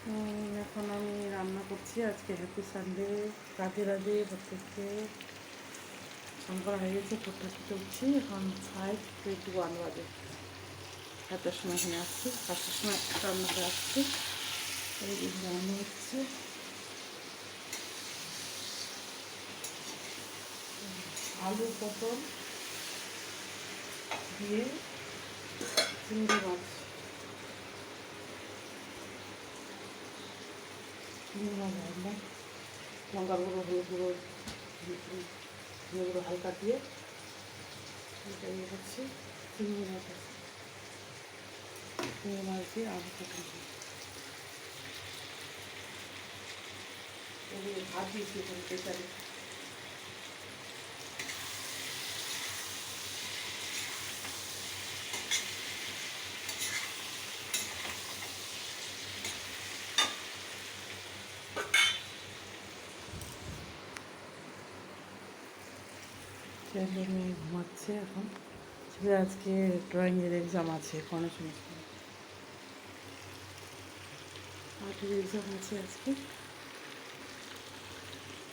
এখন আমি রান্না করছি। আজকে হ্যাপি সানডে। রাধে রাধে প্রত্যেককে। স্নান করা হয়ে গেছে, ফোরটা খেতে উঠছি। এখন 5:21 বাজে। 7টার সময় এখানে আসছি, 5টার সময় রান্না করে আসছি। এই দিন রান্না হচ্ছে আলু পটল দিয়ে চিংড়ি মাছ। চিংড়ি মাছ রান্না, লঙ্কা গুঁড়ো, হলুদ গুঁড়ো, ধনে গুঁড়ো হালকা দিয়ে এটা ইয়ে করছি। চিংড়ি মাছ আছে, চিংড়ি মাছ দিয়ে আলু পটল দিয়ে এগুলো ভাত দিয়েছি এখানে প্রেসারে। ছেলে মেয়ে ঘুমাচ্ছে এখন। ছেলে আজকে ড্রয়িংয়ের এক্সাম আছে, গণেশ অনুষ্ঠান আর্টের এক্সাম আছে আজকে।